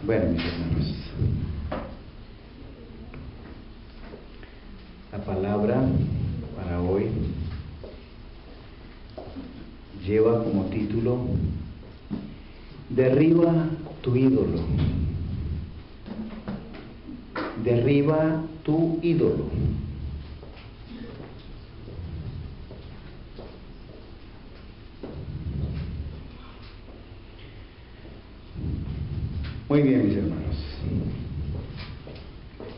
Bueno, mis hermanos, la palabra para hoy lleva como título: derriba tu ídolo. Derriba tu ídolo. Muy bien, mis hermanos.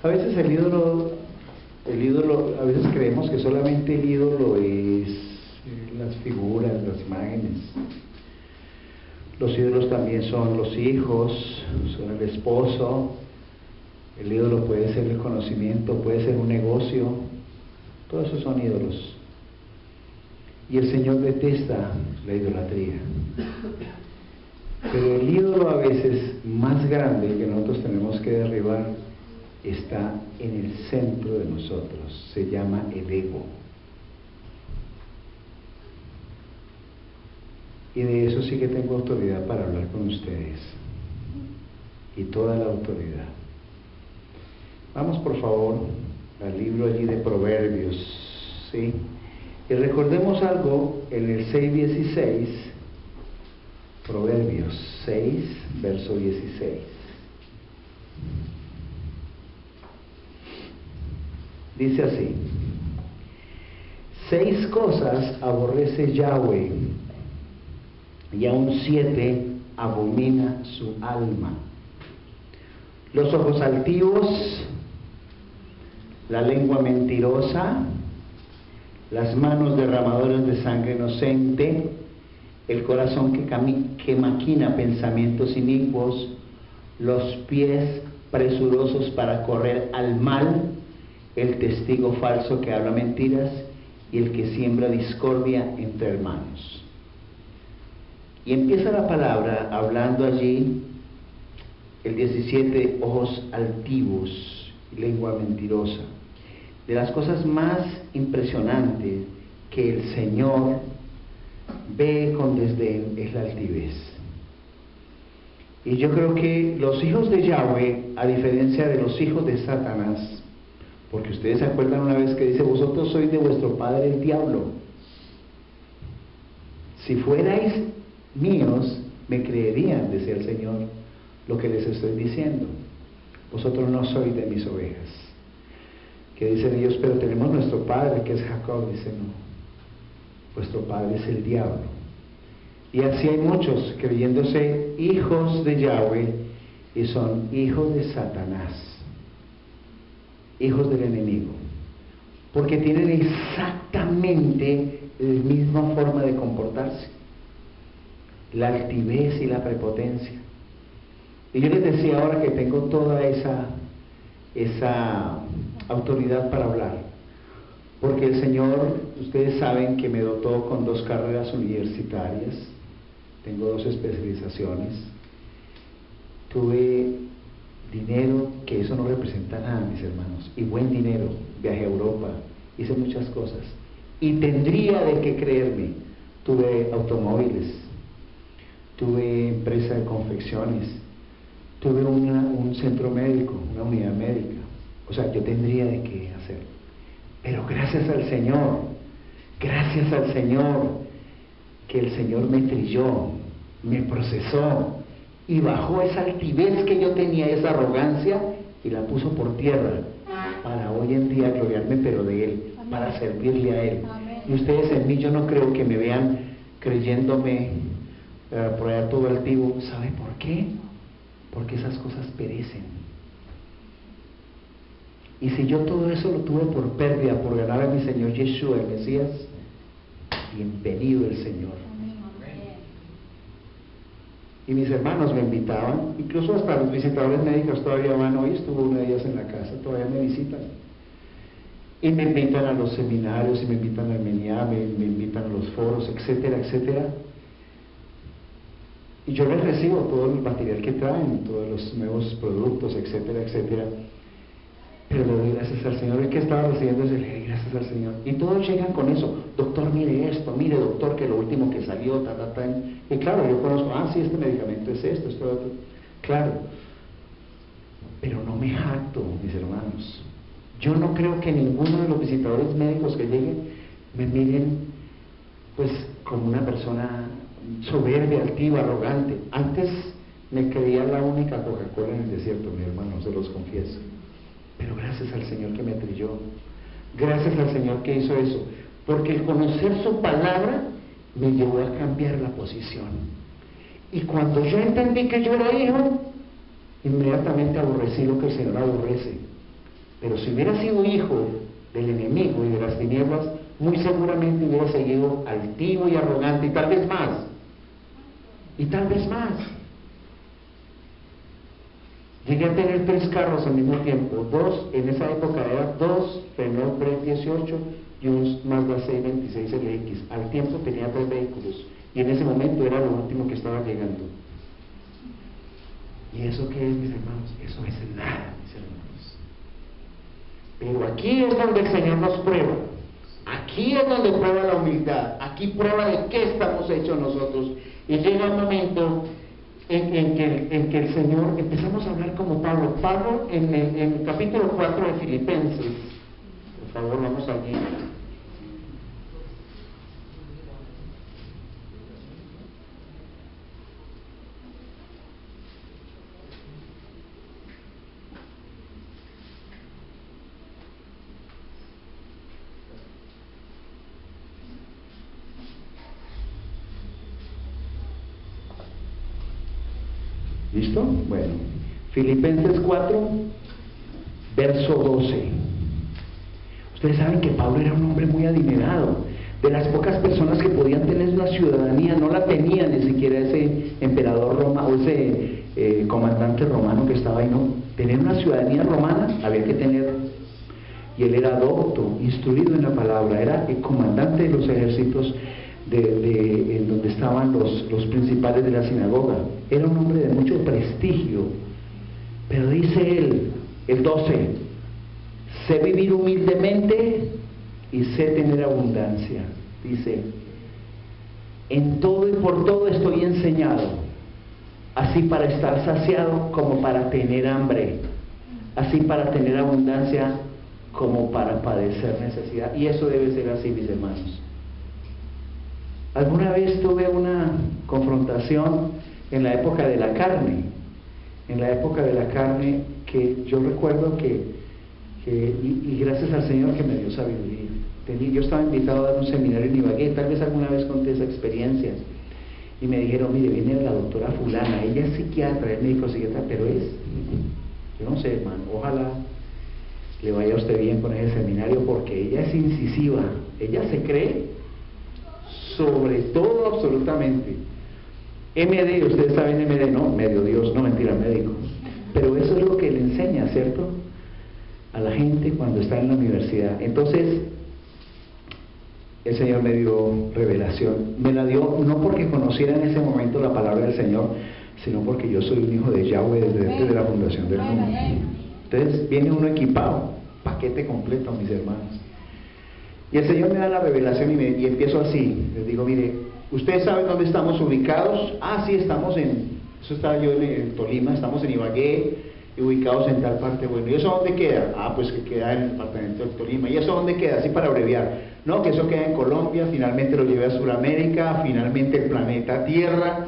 A veces el ídolo, a veces creemos que solamente el ídolo es las figuras, las imágenes. Los ídolos también son los hijos, son el esposo. El ídolo puede ser el conocimiento, puede ser un negocio. Todos esos son ídolos. Y el Señor detesta la idolatría. Pero el ídolo a veces más grande que nosotros tenemos que derribar está en el centro de nosotros. Se llama el ego. Y de eso sí que tengo autoridad para hablar con ustedes. Y toda la autoridad. Vamos por favor al libro allí de Proverbios, ¿sí? Y recordemos algo en el 6:16. Proverbios 6, verso 16. Dice así: 6 cosas aborrece Yahweh, y aún 7 abomina su alma: los ojos altivos, la lengua mentirosa, las manos derramadoras de sangre inocente, el corazón que maquina pensamientos inicuos, los pies presurosos para correr al mal, el testigo falso que habla mentiras y el que siembra discordia entre hermanos. Y empieza la palabra hablando allí, el 17, ojos altivos y lengua mentirosa. De las cosas más impresionantes que el Señor ve con desdén es la altivez. Y yo creo que los hijos de Yahweh, a diferencia de los hijos de Satanás, porque ustedes se acuerdan una vez que dice: vosotros sois de vuestro padre el diablo. Si fuerais míos, me creerían, decía el Señor, lo que les estoy diciendo. Vosotros no sois de mis ovejas. Que dicen ellos: pero tenemos nuestro padre que es Jacob. Dice: no, vuestro padre es el diablo. Y así hay muchos creyéndose hijos de Yahweh y son hijos de Satanás, hijos del enemigo, porque tienen exactamente la misma forma de comportarse, la altivez y la prepotencia. Y yo les decía ahora que tengo toda esa autoridad para hablar, porque el Señor, ustedes saben que me dotó con 2 carreras universitarias, tengo 2 especializaciones, tuve dinero, que eso no representa nada, mis hermanos, y buen dinero, viajé a Europa, hice muchas cosas, y tendría de qué creerme. Tuve automóviles, tuve empresa de confecciones, tuve un centro médico, una unidad médica. O sea, yo tendría de qué hacerlo. Pero gracias al Señor, que el Señor me trilló, me procesó y bajó esa altivez que yo tenía, esa arrogancia, y la puso por tierra para hoy en día gloriarme, pero de Él, para servirle a Él. Y ustedes en mí, yo no creo que me vean creyéndome por allá todo altivo. ¿Sabe por qué? Porque esas cosas perecen. Y si yo todo eso lo tuve por pérdida, por ganar a mi Señor Yeshua, el Mesías, bienvenido el Señor. Y mis hermanos me invitaban, incluso hasta los visitadores médicos todavía van. Hoy estuvo una de ellas en la casa, todavía me visitan. Y me invitan a los seminarios, y me invitan al MENIA, me invitan a los foros, etcétera, etcétera. Y yo les recibo todo el material que traen, todos los nuevos productos, etcétera, etcétera. Pero le doy gracias al Señor. El que estaba recibiendo es le doy gracias al Señor. Y todos llegan con eso: doctor, mire esto, mire doctor, que lo último que salió, Y claro, yo conozco: sí, este medicamento es esto, otro. Claro, pero no me jacto, mis hermanos. Yo no creo que ninguno de los visitadores médicos que lleguen me miren pues como una persona soberbia, altiva, arrogante. Antes me creía la única Coca-Cola en el desierto, mi hermano, se los confieso. Pero gracias al Señor que me trilló, gracias al Señor que hizo eso, porque el conocer su palabra me llevó a cambiar la posición. Y cuando yo entendí que yo era hijo, inmediatamente aborrecí lo que el Señor aborrece. Pero si hubiera sido hijo del enemigo y de las tinieblas, muy seguramente hubiera seguido altivo y arrogante, y tal vez más. Y tal vez más. Llegué a tener 3 carros al mismo tiempo, 2, en esa época eran 2 Renault Bren 18 y un Mazda 626 LX. Al tiempo tenía 3 vehículos, y en ese momento era lo último que estaba llegando. ¿Y eso qué es, mis hermanos? Eso es nada, mis hermanos. Pero aquí es donde el Señor nos prueba. Aquí es donde prueba la humildad. Aquí prueba de qué estamos hechos nosotros. Y llega un momento en que el Señor, empezamos a hablar como Pablo. Pablo en el capítulo 4 de Filipenses. Por favor, vamos allí. ¿Listo? Bueno, Filipenses 4, verso 12. Ustedes saben que Pablo era un hombre muy adinerado. De las pocas personas que podían tener una ciudadanía, no la tenía ni siquiera ese emperador Roma o ese comandante romano que estaba ahí, no. Tener una ciudadanía romana había que tener. Y él era docto, instruido en la palabra, era el comandante de los ejércitos en donde estaban los principales de la sinagoga. Era un hombre de mucho prestigio, pero dice él, el 12, sé vivir humildemente y sé tener abundancia. Dice, en todo y por todo estoy enseñado, así para estar saciado como para tener hambre, así para tener abundancia como para padecer necesidad. Y eso debe ser así, mis hermanos. Alguna vez tuve una confrontación en la época de la carne, que yo recuerdo y gracias al Señor que me dio sabiduría. Yo estaba invitado a dar un seminario en Ibagué, tal vez alguna vez conté esa experiencia, y me dijeron, mire, viene la doctora fulana, ella es psiquiatra, es médico psiquiatra, pero yo no sé, hermano, ojalá le vaya a usted bien con ese seminario, porque ella es incisiva, ella se cree sobre todo absolutamente. MD, ustedes saben MD, no, medio Dios, no, mentira, médico. Pero eso es lo que le enseña, ¿cierto?, a la gente cuando está en la universidad. Entonces, el Señor me dio revelación. Me la dio no porque conociera en ese momento la palabra del Señor, sino porque yo soy un hijo de Yahweh desde antes de la fundación del mundo. Entonces, viene uno equipado, paquete completo, mis hermanos. Y el Señor me da la revelación y empiezo así. Les digo, mire, ¿ustedes saben dónde estamos ubicados? Ah, sí, eso estaba yo en Tolima, estamos en Ibagué, y ubicados en tal parte. Bueno, ¿y eso dónde queda? Ah, pues que queda en el departamento de Tolima. ¿Y eso dónde queda? Así para abreviar. No, que eso queda en Colombia, finalmente lo llevé a Sudamérica, finalmente el planeta Tierra,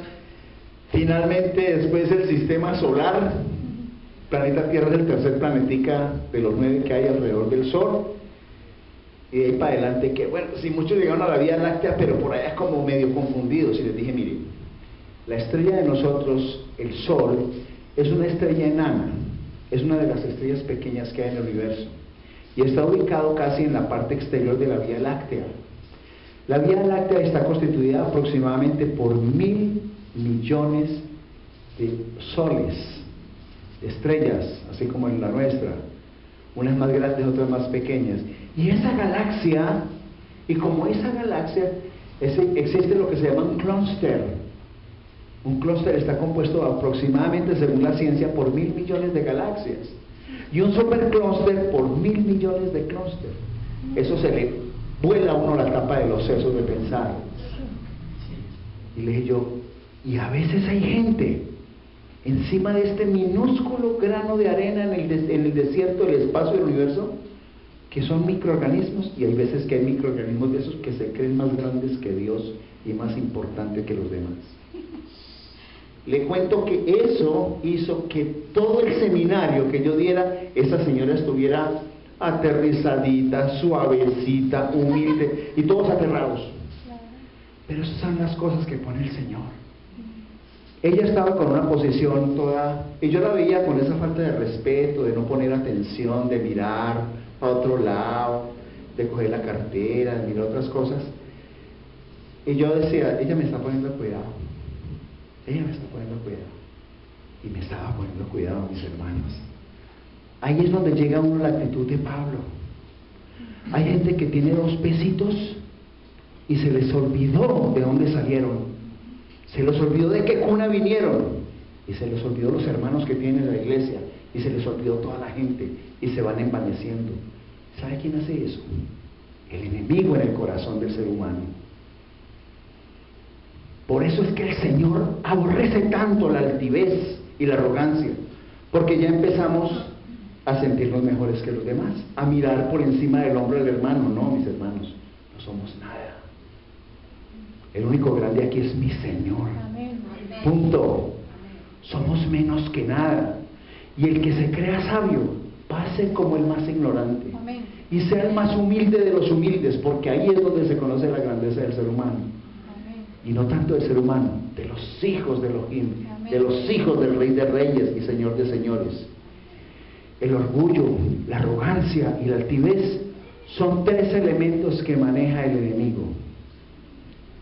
finalmente después el sistema solar. Planeta Tierra es el tercer planetica de los 9 que hay alrededor del Sol. Y de ahí para adelante, que bueno, si muchos llegaron a la Vía Láctea, pero por allá es como medio confundidos. Y les dije, mire, la estrella de nosotros, el Sol, es una estrella enana, es una de las estrellas pequeñas que hay en el universo, y está ubicado casi en la parte exterior de la Vía Láctea. La Vía Láctea está constituida aproximadamente por 1.000 millones de soles, estrellas, así como en la nuestra, unas más grandes, otras más pequeñas. Y esa galaxia, y como esa galaxia, existe lo que se llama un clúster. Un clúster está compuesto aproximadamente, según la ciencia, por 1.000 millones de galaxias. Y un superclúster por 1.000 millones de clúster. Eso se le vuela a uno la tapa de los sesos de pensar. Y le dije yo, y a veces hay gente encima de este minúsculo grano de arena en el desierto, el espacio del universo, que son microorganismos, y hay veces que hay microorganismos de esos que se creen más grandes que Dios y más importantes que los demás. Le cuento que eso hizo que todo el seminario que yo diera, esa señora estuviera aterrizadita, suavecita, humilde, y todos aterrados. Pero esas son las cosas que pone el Señor. Ella estaba con una posición toda, y yo la veía con esa falta de respeto, de no poner atención, de mirar a otro lado, de coger la cartera, de mirar otras cosas. Y yo decía, ella me está poniendo cuidado. Ella me está poniendo cuidado. Y me estaba poniendo cuidado, mis hermanos. Ahí es donde llega uno la actitud de Pablo. Hay gente que tiene 2 pesitos y se les olvidó de dónde salieron. Se les olvidó de qué cuna vinieron. Y se les olvidó los hermanos que tienen en la iglesia. Y se les olvidó toda la gente. Y se van envaneciendo. ¿Sabe quién hace eso? El enemigo en el corazón del ser humano. Por eso es que el Señor aborrece tanto la altivez y la arrogancia. Porque ya empezamos a sentirnos mejores que los demás, a mirar por encima del hombro del hermano. No, mis hermanos, no somos nada. El único grande aquí es mi Señor. Punto. Somos menos que nada. Y el que se crea sabio, pase como el más ignorante. Y sea el más humilde de los humildes, porque ahí es donde se conoce la grandeza del ser humano. Y no tanto del ser humano, de los hijos de Elohim, de los hijos del Rey de Reyes y Señor de Señores. El orgullo, la arrogancia y la altivez son 3 elementos que maneja el enemigo.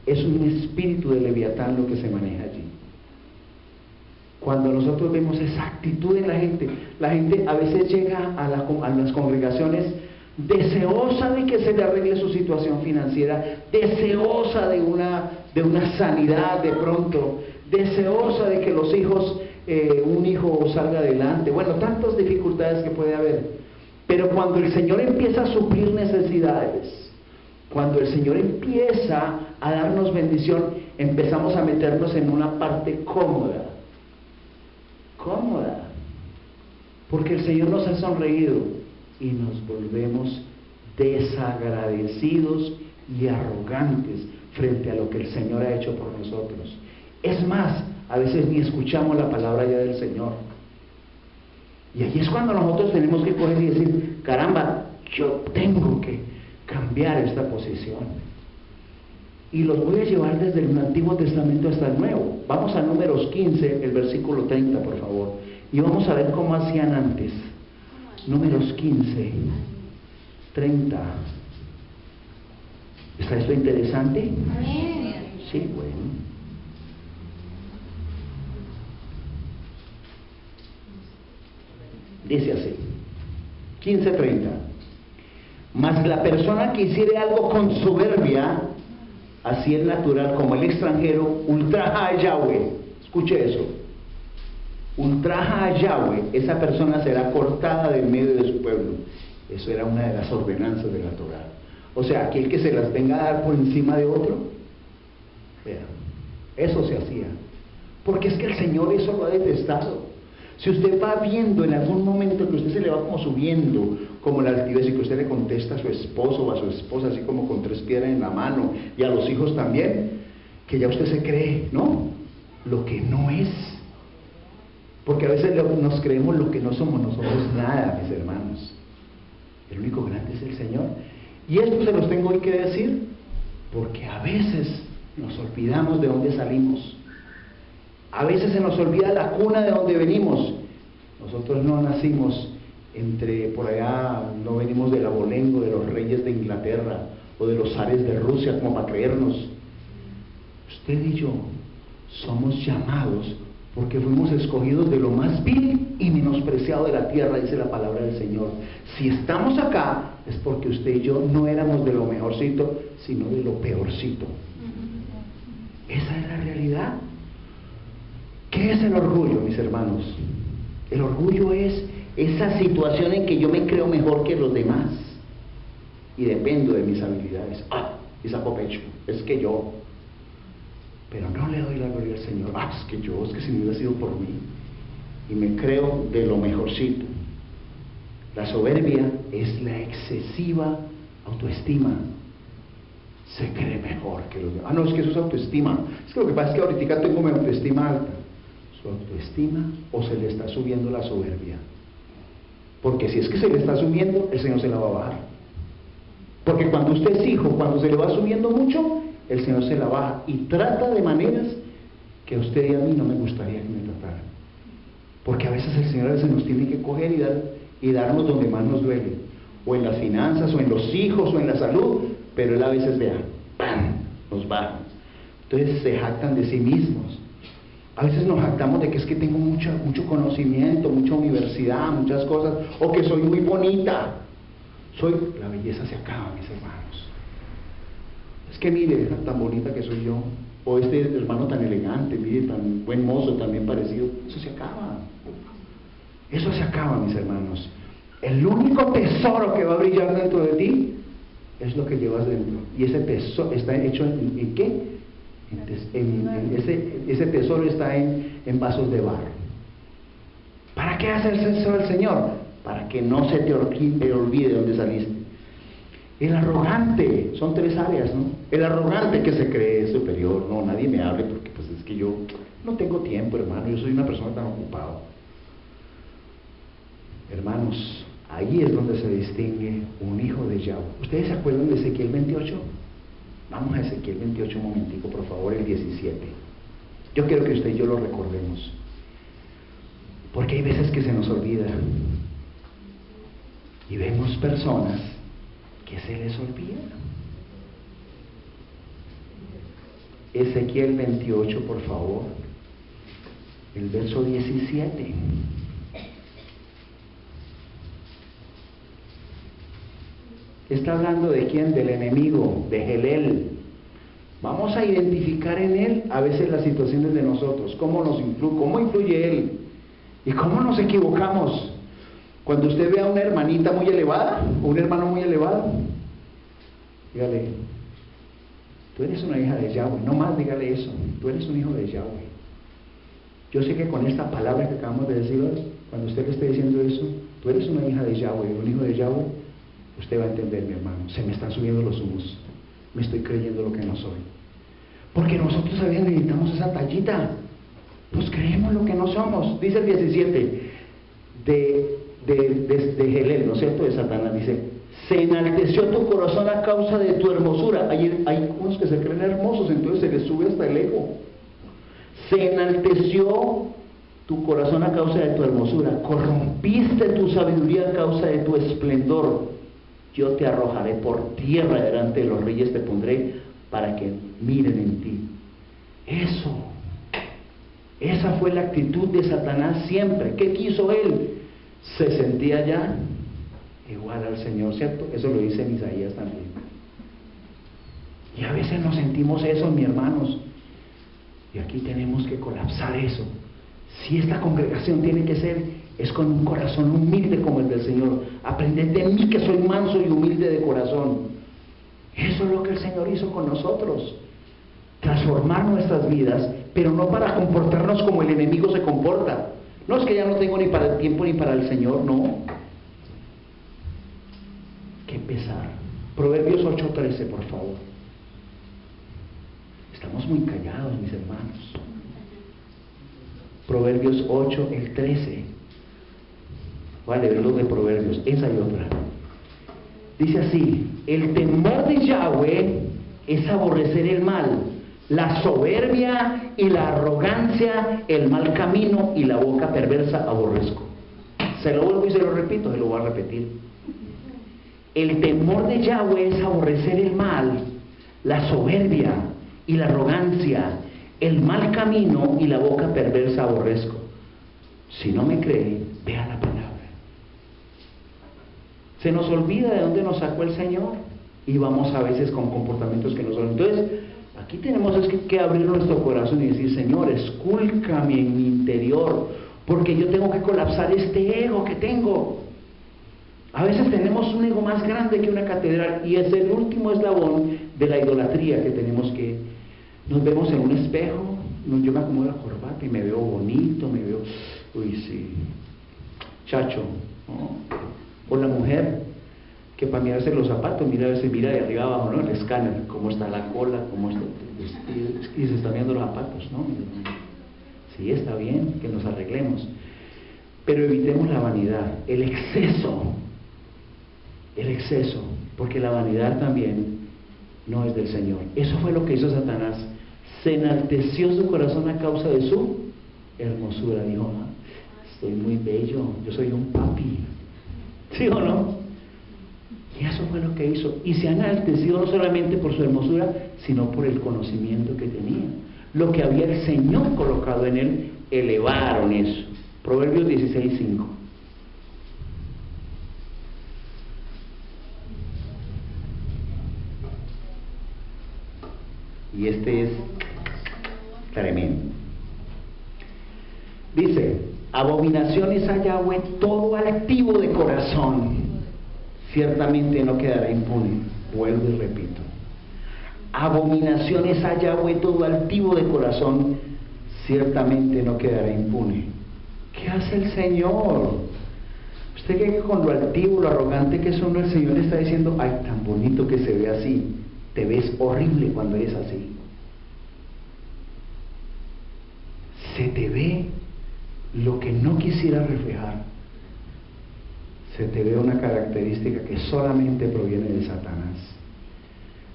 Es un espíritu de Leviatán lo que se maneja allí. Cuando nosotros vemos esa actitud en la gente a veces llega a las congregaciones deseosa de que se le arregle su situación financiera, deseosa de una sanidad de pronto, deseosa de que los hijos, un hijo salga adelante, bueno, tantas dificultades que puede haber. Pero cuando el Señor empieza a suplir necesidades, cuando el Señor empieza a darnos bendición, empezamos a meternos en una parte cómoda, porque el Señor nos ha sonreído y nos volvemos desagradecidos y arrogantes frente a lo que el Señor ha hecho por nosotros. Es más, a veces ni escuchamos la palabra ya del Señor. Y ahí es cuando nosotros tenemos que coger y decir, caramba, yo tengo que cambiar esta posición. Y los voy a llevar desde el Antiguo Testamento hasta el Nuevo. Vamos a Números 15, el versículo 30, por favor. Y vamos a ver cómo hacían antes. Números 15, 30. ¿Está esto interesante? Sí, bueno. Dice así, 15:30. Mas la persona que hiciere algo con soberbia, así es natural como el extranjero, ultraja a Yahweh. Escuche eso. Ultraja a Yahweh, esa persona será cortada del medio de su pueblo. Eso era una de las ordenanzas de la Torá. O sea, aquel que se las venga a dar por encima de otro, vea, eso se hacía. Porque es que el Señor eso lo ha detestado. Si usted va viendo en algún momento que usted se le va como subiendo, como la altivez, y que usted le contesta a su esposo o a su esposa así como con 3 piedras en la mano, y a los hijos también, que ya usted se cree, ¿no? Lo que no es. Porque a veces nos creemos lo que no somos nada, mis hermanos. El único grande es el Señor. Y esto se los tengo hoy que decir, porque a veces nos olvidamos de dónde salimos. A veces se nos olvida la cuna de donde venimos. Nosotros no nacimos por allá, no venimos del abolengo de los reyes de Inglaterra o de los zares de Rusia como para creernos. Usted y yo somos llamados porque fuimos escogidos de lo más vil y menospreciado de la tierra, dice la palabra del Señor. Si estamos acá es porque usted y yo no éramos de lo mejorcito, sino de lo peorcito. Esa es la realidad. ¿Qué es el orgullo, mis hermanos? El orgullo es esa situación en que yo me creo mejor que los demás y dependo de mis habilidades. Y saco pecho, es que yo. Pero no le doy la gloria al Señor. Es que si no hubiera sido por mí. y me creo de lo mejorcito. La soberbia es la excesiva autoestima. Se cree mejor que los demás. Ah, no, es que eso es autoestima. Es que lo que pasa es que ahorita tengo mi autoestima alta. ¿Su autoestima o se le está subiendo la soberbia? Porque si es que se le está subiendo, el Señor se la va a bajar. Porque cuando usted es hijo, cuando se le va subiendo mucho, el Señor se la baja y trata de maneras que a usted y a mí no me gustaría que me trataran. Porque a veces el Señor a veces nos tiene que coger y darnos donde más nos duele, o en las finanzas, o en los hijos, o en la salud, pero Él a veces, vea, ¡pam!, nos baja. Entonces se jactan de sí mismos. A veces nos jactamos de que es que tengo mucho conocimiento, mucha universidad, muchas cosas, o que soy muy bonita. La belleza se acaba, mis hermanos. Es que mire, tan bonita que soy yo, o este hermano tan elegante, mire, tan buen mozo, tan bien parecido. Eso se acaba. Eso se acaba, mis hermanos. El único tesoro que va a brillar dentro de ti es lo que llevas dentro. Y ese tesoro está hecho ¿en qué? Ese tesoro está en vasos de barro. ¿Para qué hace eso el Señor? Para que no se te olvide de dónde saliste. El arrogante, son 3 áreas, ¿no? El arrogante que se cree superior, no, nadie me hable porque pues es que yo no tengo tiempo, hermano, yo soy una persona tan ocupada. Hermanos, ahí es donde se distingue un hijo de Yahweh. ¿Ustedes se acuerdan de Ezequiel 28? Vamos a Ezequiel 28 un momentico, por favor, el 17. Yo quiero que usted y yo lo recordemos, porque hay veces que se nos olvida y vemos personas que se les olvida. Ezequiel 28, por favor, el verso 17. Está hablando de quién, del enemigo, de Gelel. Vamos a identificar en él a veces las situaciones de nosotros, cómo influye él y cómo nos equivocamos. Cuando usted ve a una hermanita muy elevada, o un hermano muy elevado, dígale, tú eres una hija de Yahweh. No más dígale eso, tú eres un hijo de Yahweh. Yo sé que con esta palabra que acabamos de decir, cuando usted le esté diciendo eso, tú eres una hija de Yahweh, un hijo de Yahweh, usted va a entender, mi hermano, se me están subiendo los humos, me estoy creyendo lo que no soy. Porque nosotros a veces necesitamos esa tallita, nos creemos lo que no somos. Dice el 17 de Gelel, ¿no es cierto?, de Satanás, dice, se enalteció tu corazón a causa de tu hermosura. Hay unos que se creen hermosos, entonces se les sube hasta el ego. Se enalteció tu corazón a causa de tu hermosura, corrompiste tu sabiduría a causa de tu esplendor. Yo te arrojaré por tierra, delante de los reyes te pondré para que miren en ti. Esa fue la actitud de Satanás siempre. ¿Qué quiso él? Se sentía ya igual al Señor, ¿cierto? Eso lo dice en Isaías también. Y a veces nos sentimos eso, mis hermanos. Y aquí tenemos que colapsar eso. Si esta congregación tiene que ser, es con un corazón humilde como el del Señor. Aprended de mí que soy manso y humilde de corazón. Eso es lo que el Señor hizo con nosotros. Transformar nuestras vidas, pero no para comportarnos como el enemigo se comporta. No es que ya no tengo ni para el tiempo ni para el Señor, no. Que empezar. Proverbios 8:13, por favor. Estamos muy callados, mis hermanos. Proverbios 8, el 13. Voy a leer los de Proverbios, esa y otra. Dice así: el temor de Yahweh es aborrecer el mal, la soberbia y la arrogancia, el mal camino y la boca perversa aborrezco. Se lo vuelvo y se lo repito, se lo voy a repetir. El temor de Yahweh es aborrecer el mal, la soberbia y la arrogancia, el mal camino y la boca perversa aborrezco. Si no me cree, vea la palabra. Se nos olvida de dónde nos sacó el Señor y vamos a veces con comportamientos que no son. Entonces, aquí tenemos que abrir nuestro corazón y decir: Señor, escúlcame en mi interior, porque yo tengo que colapsar este ego que tengo. A veces tenemos un ego más grande que una catedral y es el último eslabón de la idolatría que tenemos que... Nos vemos en un espejo, yo me acomodo la corbata y me veo bonito, me veo Uy, sí. Chacho, ¿no? O la mujer que para mirarse los zapatos, mira a ver si mira de arriba abajo, ¿no? El escáner, cómo está la cola, cómo está el vestido, y se están viendo los zapatos, ¿no? Sí, está bien que nos arreglemos, pero evitemos la vanidad, el exceso, porque la vanidad también no es del Señor. Eso fue lo que hizo Satanás. Se enalteció su corazón a causa de su hermosura. Dijo, ah, estoy muy bello, yo soy un papi. ¿Sí o no? Y eso fue lo que hizo. Y se ha enaltecido no solamente por su hermosura, sino por el conocimiento que tenía. Lo que había el Señor colocado en él, elevaron eso. Proverbios 16:5. Y este es tremendo. Dice, abominaciones a Yahweh todo altivo de corazón, ciertamente no quedará impune. Vuelvo y repito, abominaciones a Yahweh todo altivo de corazón, ciertamente no quedará impune. ¿Qué hace el Señor? ¿Usted cree que con lo altivo, lo arrogante que es uno, el Señor le está diciendo, ay, tan bonito que se ve así? Te ves horrible cuando eres así. Se te ve lo que no quisiera reflejar. Se te ve una característica que solamente proviene de Satanás.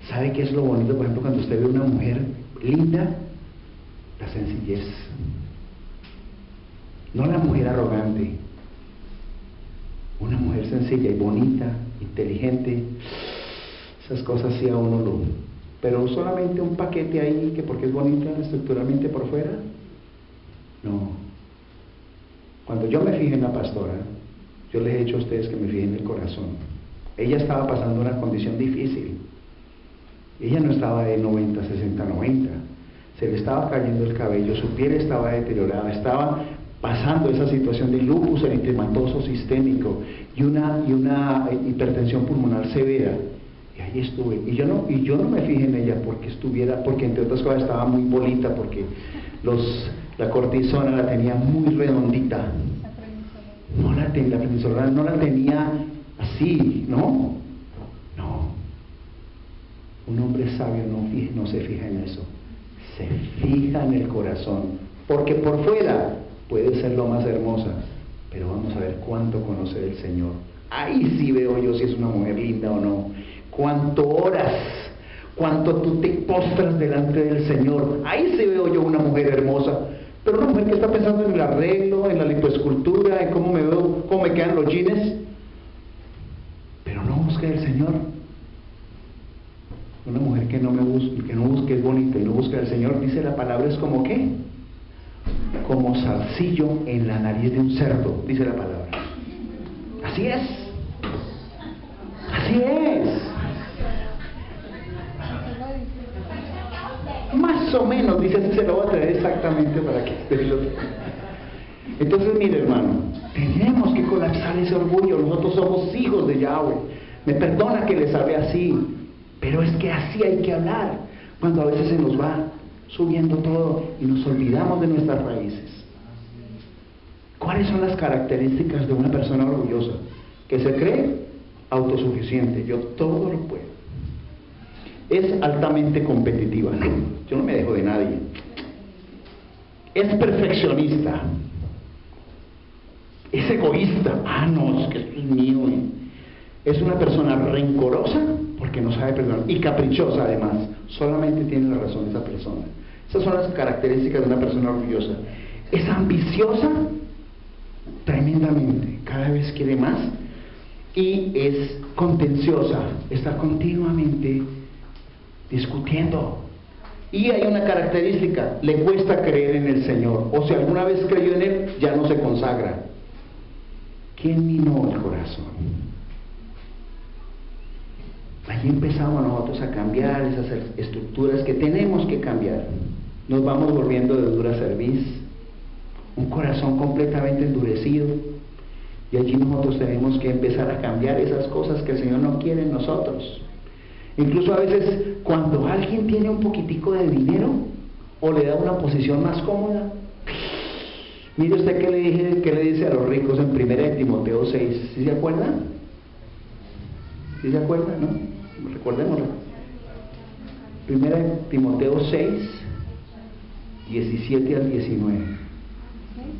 ¿Sabe qué es lo bonito? Por ejemplo, cuando usted ve una mujer linda, la sencillez. No la mujer arrogante. Una mujer sencilla y bonita, inteligente. Esas cosas sí a uno lo... Pero solamente un paquete ahí, que porque es bonita estructuralmente por fuera. No. Cuando yo me fijé en la pastora, yo les he dicho a ustedes que me fijé en el corazón. Ella estaba pasando una condición difícil. Ella no estaba de 90, 60, 90. Se le estaba cayendo el cabello, su piel estaba deteriorada, estaba pasando esa situación de lupus eritematoso sistémico y una hipertensión pulmonar severa. Y ahí estuve. Y yo no me fijé en ella porque entre otras cosas estaba muy bolita, porque la cortisona la tenía muy redondita. La prednisolona no la tenía así, ¿no? No. Un hombre sabio no se fija en eso. Se fija en el corazón. Porque por fuera puede ser lo más hermosa, pero vamos a ver cuánto conoce del Señor. Ahí sí veo yo si es una mujer linda o no. Cuánto oras, cuánto tú te postras delante del Señor. Ahí sí veo yo una mujer hermosa. Pero una mujer que está pensando en el arreglo, en la lipoescultura, en cómo me veo, cómo me quedan los jeans, pero no busca el Señor. Una mujer que no busque es bonita y no busca al Señor, dice la palabra, es como ¿qué? Como zarcillo en la nariz de un cerdo, dice la palabra. Así es. Así es. Más o menos, dice, así se lo voy a traer exactamente para que ustedes lo vean. Entonces, mire, hermano, tenemos que colapsar ese orgullo. Nosotros somos hijos de Yahweh. Me perdona que les hable así, pero es que así hay que hablar. Cuando a veces se nos va subiendo todo y nos olvidamos de nuestras raíces. ¿Cuáles son las características de una persona orgullosa? Que se cree autosuficiente. Yo todo lo puedo. Es altamente competitiva. Yo no me dejo de nadie. Es perfeccionista. Es egoísta. No, es que esto es mío. Es una persona rencorosa porque no sabe perdonar. Y caprichosa además. Solamente tiene la razón esa persona. Esas son las características de una persona orgullosa. Es ambiciosa tremendamente. Cada vez quiere más. Y es contenciosa. Está continuamente discutiendo. Y hay una característica, le cuesta creer en el Señor, o si alguna vez creyó en Él, ya no se consagra. ¿Quién minó el corazón? Allí empezamos nosotros a cambiar esas estructuras que tenemos que cambiar. Nos vamos volviendo de dura cerviz, un corazón completamente endurecido, y allí nosotros tenemos que empezar a cambiar esas cosas que el Señor no quiere en nosotros. Incluso a veces cuando alguien tiene un poquitico de dinero o le da una posición más cómoda, Mire usted qué le dice a los ricos en 1 Timoteo 6. ¿Sí se acuerda? ¿Sí se acuerda, no? Recordémoslo. 1 Timoteo 6, 17 al 19.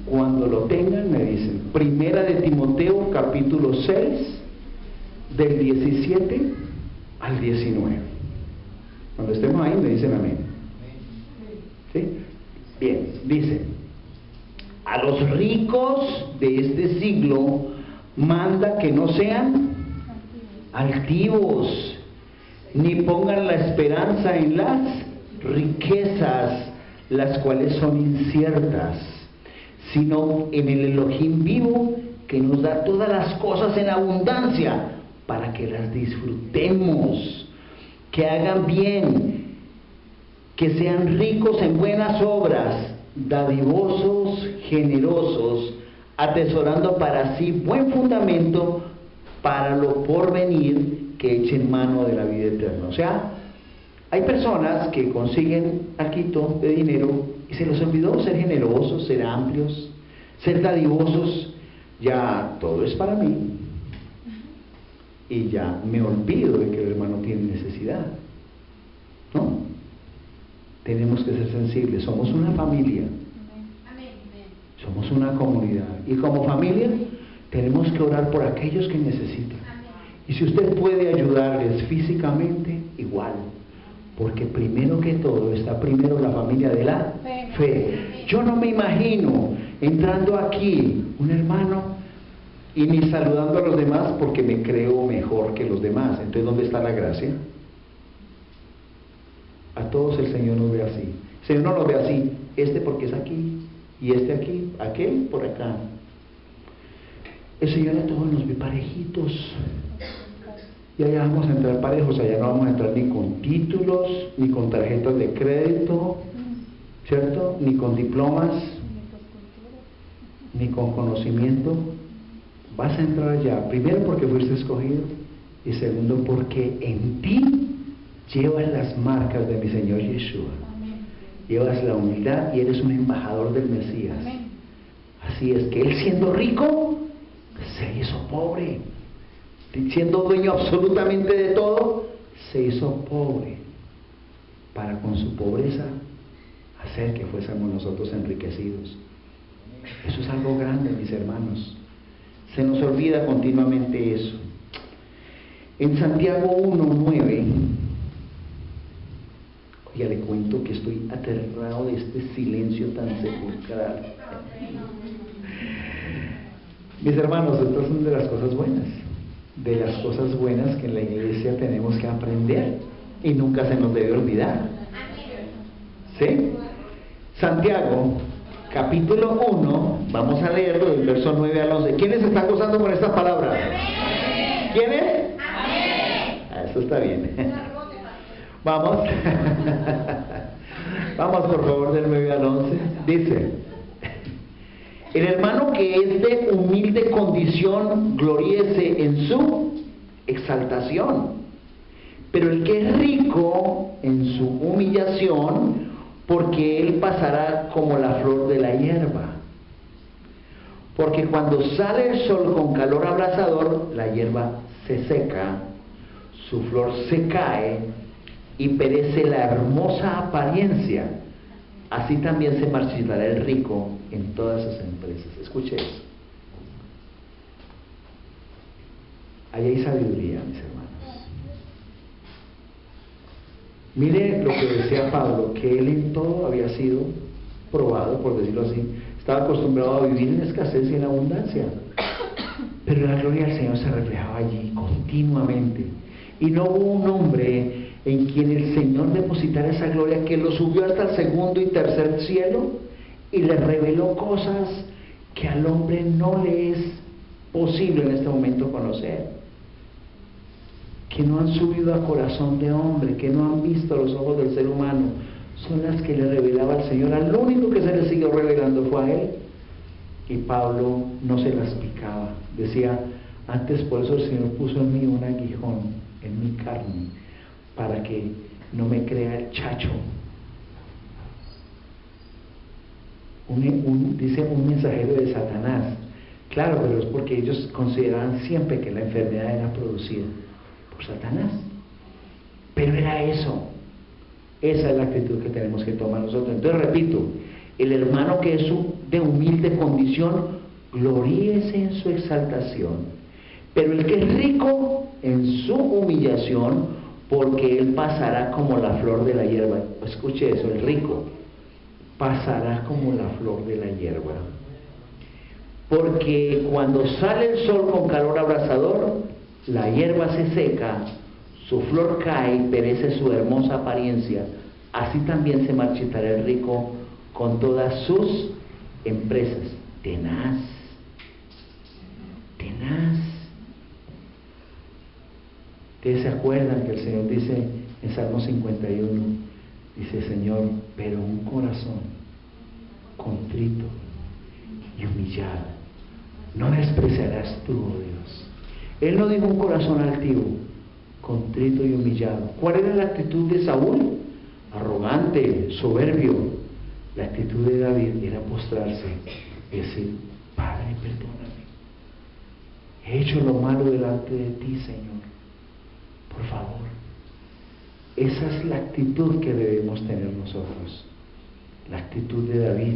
Cuando lo tengan me dicen. 1 Timoteo capítulo 6, del 17 al 19. Cuando estemos ahí me dicen amén. ¿Sí? Bien, dice: a los ricos de este siglo manda que no sean altivos, ni pongan la esperanza en las riquezas, las cuales son inciertas, sino en el Elohim vivo, que nos da todas las cosas en abundancia, para que las disfrutemos, que hagan bien, que sean ricos en buenas obras, dadivosos, generosos, atesorando para sí buen fundamento para lo porvenir, que echen mano de la vida eterna. O sea, hay personas que consiguen algo de dinero y se les olvidó ser generosos, ser amplios, ser dadivosos. Ya todo es para mí y ya me olvido de que el hermano tiene necesidad. ¿No? Tenemos que ser sensibles. Somos una familia, somos una comunidad, y como familia tenemos que orar por aquellos que necesitan. Y si usted puede ayudarles físicamente, igual, porque primero que todo está primero la familia de la fe. Yo no me imagino entrando aquí un hermano y ni saludando a los demás porque me creo mejor que los demás. Entonces, ¿dónde está la gracia? A todos el Señor nos ve así. El Señor no nos ve así, este porque es aquí, y este aquí, aquel por acá. El Señor a todos nos ve parejitos. Y allá vamos a entrar parejos, allá no vamos a entrar ni con títulos, ni con tarjetas de crédito, ¿cierto? Ni con diplomas, ni con conocimiento. Vas a entrar allá, primero porque fuiste escogido, y segundo porque en ti llevas las marcas de mi Señor Yeshua. Llevas la humildad y eres un embajador del Mesías. Así es que Él, siendo rico, se hizo pobre. Siendo dueño absolutamente de todo, se hizo pobre, para con su pobreza hacer que fuésemos nosotros enriquecidos. Eso es algo grande, mis hermanos. Se nos olvida continuamente eso. En Santiago 1:9, ya le cuento que estoy aterrado de este silencio tan sepulcral. Mis hermanos, estas son de las cosas buenas. De las cosas buenas que en la iglesia tenemos que aprender y nunca se nos debe olvidar. ¿Sí? Santiago, capítulo 1, vamos a leerlo del verso 9 al 11. ¿Quiénes están gozando con esta palabra? ¿Quiénes? Eso está bien. Vamos. Vamos, por favor, del 9 al 11. Dice: el hermano que es de humilde condición, gloríese en su exaltación. Pero el que es rico, en su humillación, porque él pasará como la flor de la hierba. Porque cuando sale el sol con calor abrasador, la hierba se seca, su flor se cae y perece la hermosa apariencia. Así también se marchitará el rico en todas sus empresas. Escuche eso. Ahí hay sabiduría, mis hermanos. Mire lo que decía Pablo, que él en todo había sido probado, por decirlo así. Estaba acostumbrado a vivir en escasez y en abundancia. Pero la gloria del Señor se reflejaba allí continuamente. Y no hubo un hombre en quien el Señor depositara esa gloria, que lo subió hasta el segundo y tercer cielo y le reveló cosas que al hombre no le es posible en este momento conocer, que no han subido a corazón de hombre, que no han visto a los ojos del ser humano. Son las que le revelaba al Señor. Al único que se le siguió revelando fue a él, y Pablo no se las picaba. Decía: antes por eso el Señor puso en mí un aguijón en mi carne, para que no me crea el chacho. dice un mensajero de Satanás. Claro, pero es porque ellos consideraban siempre que la enfermedad era producida por Satanás. Pero era eso. Esa es la actitud que tenemos que tomar nosotros. Entonces repito, el hermano que es de humilde condición, gloríese en su exaltación. Pero el que es rico en su humillación, porque él pasará como la flor de la hierba. Escuche eso, el rico pasará como la flor de la hierba. Porque cuando sale el sol con calor abrasador, la hierba se seca, su flor cae y perece su hermosa apariencia. Así también se marchitará el rico con todas sus empresas. Tenaz, tenaz. Ustedes se acuerdan que el Señor dice en Salmo 51, dice: Señor, pero un corazón contrito y humillado no despreciarás tú, oh Dios. Él no dijo un corazón altivo, contrito y humillado. ¿Cuál era la actitud de Saúl? Arrogante, soberbio. La actitud de David era postrarse y decir: Padre, perdóname, he hecho lo malo delante de ti, Señor, por favor. Esa es la actitud que debemos tener nosotros, la actitud de David,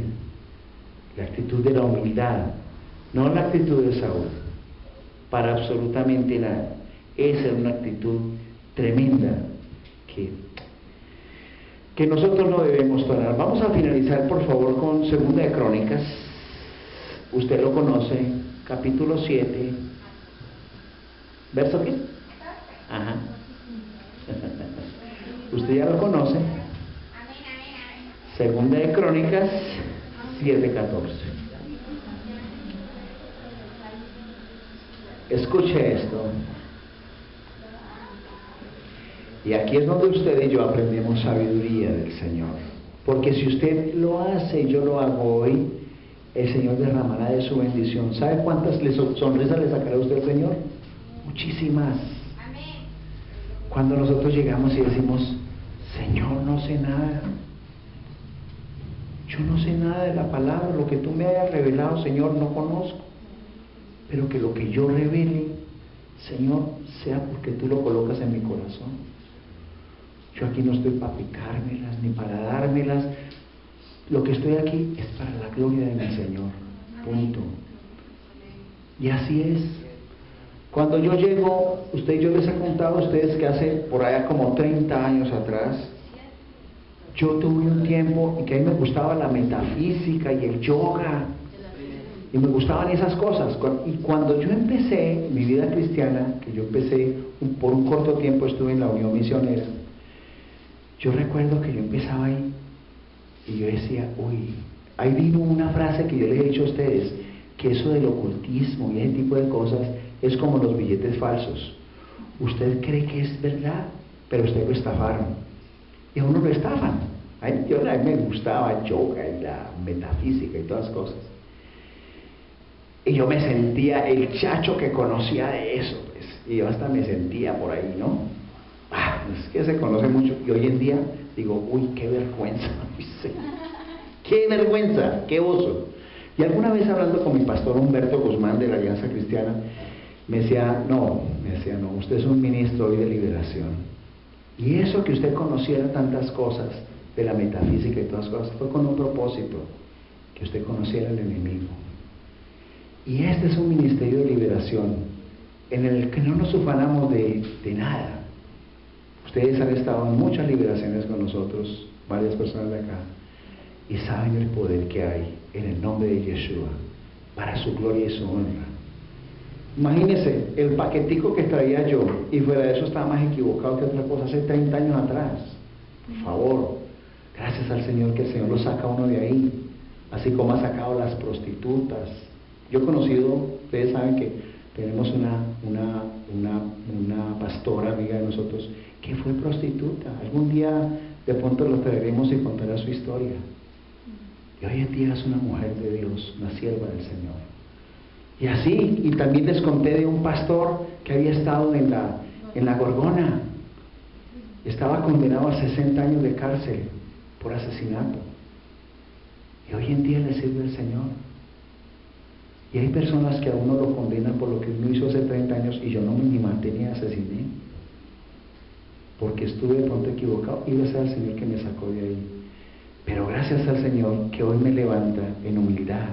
la actitud de la humildad, no la actitud de Saúl, para absolutamente nada. Esa es una actitud tremenda que nosotros no debemos tolerar. Vamos a finalizar, por favor, con Segunda de Crónicas. Usted lo conoce, capítulo 7, ¿verso qué? Ajá. Usted ya lo conoce. Segunda de Crónicas 7:14. Escuche esto. Y aquí es donde usted y yo aprendemos sabiduría del Señor. Porque si usted lo hace y yo lo hago hoy, el Señor derramará de su bendición. ¿Sabe cuántas sonrisas le sacará a usted el Señor? Muchísimas. Cuando nosotros llegamos y decimos: Señor, no sé nada. Yo no sé nada de la palabra. Lo que tú me hayas revelado, Señor, no conozco. Pero que lo que yo revele, Señor, sea porque tú lo colocas en mi corazón. Yo aquí no estoy para picármelas ni para dármelas. Lo que estoy aquí es para la gloria de mi Señor. Punto. Y así es. Cuando yo llego, yo les he contado a ustedes que hace por allá como 30 años atrás, yo tuve un tiempo en que a mí me gustaba la metafísica y el yoga, y me gustaban esas cosas. Y cuando yo empecé mi vida cristiana, que yo empecé por un corto tiempo, estuve en la Unión Misionera, yo recuerdo que yo empezaba ahí y yo decía: uy, ahí vino una frase que yo les he dicho a ustedes, que eso del ocultismo y ese tipo de cosas es como los billetes falsos. Usted cree que es verdad, pero usted lo estafaron. Y a uno lo estafan. A mí me gustaba el yoga y la metafísica y todas las cosas. Y yo me sentía el chacho que conocía de eso, pues. Y yo hasta me sentía por ahí, ¿no? Es que se conoce mucho. Y hoy en día digo: uy, qué vergüenza. Qué vergüenza, qué oso. Y alguna vez hablando con mi pastor Humberto Guzmán de la Alianza Cristiana, me decía, no, usted es un ministro hoy de liberación. Y eso que usted conociera tantas cosas de la metafísica y todas las cosas, fue con un propósito, que usted conociera al enemigo. Y este es un ministerio de liberación, en el que no nos ufanamos de nada. Ustedes han estado en muchas liberaciones con nosotros, varias personas de acá, y saben el poder que hay en el nombre de Yeshua, para su gloria y su honra. Imagínense el paquetico que traía yo, y fuera de eso estaba más equivocado que otra cosa hace 30 años atrás. Por favor, gracias al Señor que el Señor lo saca a uno de ahí, así como ha sacado las prostitutas. Yo he conocido, ustedes saben que tenemos una pastora amiga de nosotros que fue prostituta. Algún día de pronto lo traeremos y contará su historia. Y hoy en día es una mujer de Dios, una sierva del Señor. Y así, y también les conté de un pastor que había estado en la Gorgona. Estaba condenado a 60 años de cárcel por asesinato. y hoy en día le sirve al Señor. Y hay personas que a uno lo condenan por lo que uno hizo hace 30 años y yo no me ni maté ni asesiné, porque estuve de pronto equivocado, y gracias al Señor que me sacó de ahí. Pero gracias al Señor que hoy me levanta en humildad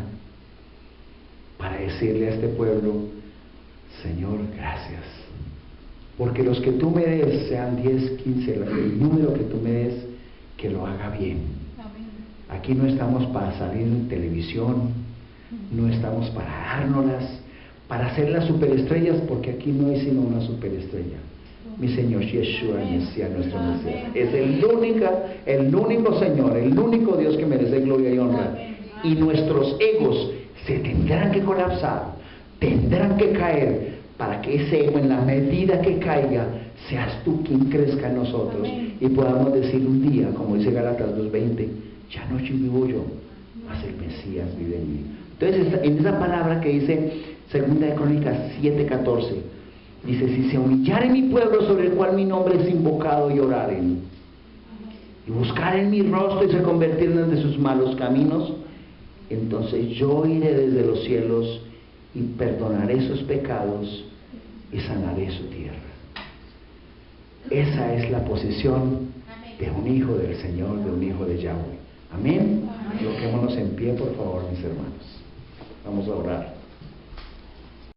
para decirle a este pueblo: Señor, gracias, porque los que tú me des, sean 10, 15, el número que tú me des, que lo haga bien. Aquí no estamos para salir en televisión, no estamos para dárnoslas, para ser las superestrellas, porque aquí no hay sino una superestrella, mi Señor Yeshua, Mesías, nuestro Mesías. Es el único Señor, el único Dios que merece gloria y honra. Y nuestros egos se tendrán que colapsar, tendrán que caer, para que ese ego, en la medida que caiga, seas tú quien crezca en nosotros. Y podamos decir un día, como dice Gálatas 2:20, ya no vivo yo, mas el Mesías vive en mí. Entonces, en esa palabra que dice 2 de Crónicas 7:14, dice: si se humillare mi pueblo, sobre el cual mi nombre es invocado, y oraren, y buscaren mi rostro, y se convirtieran de sus malos caminos, entonces yo iré desde los cielos y perdonaré sus pecados y sanaré su tierra. Esa es la posición de un hijo del Señor, de un hijo de Yahweh. Amén. Coloquémonos en pie, por favor, mis hermanos. Vamos a orar.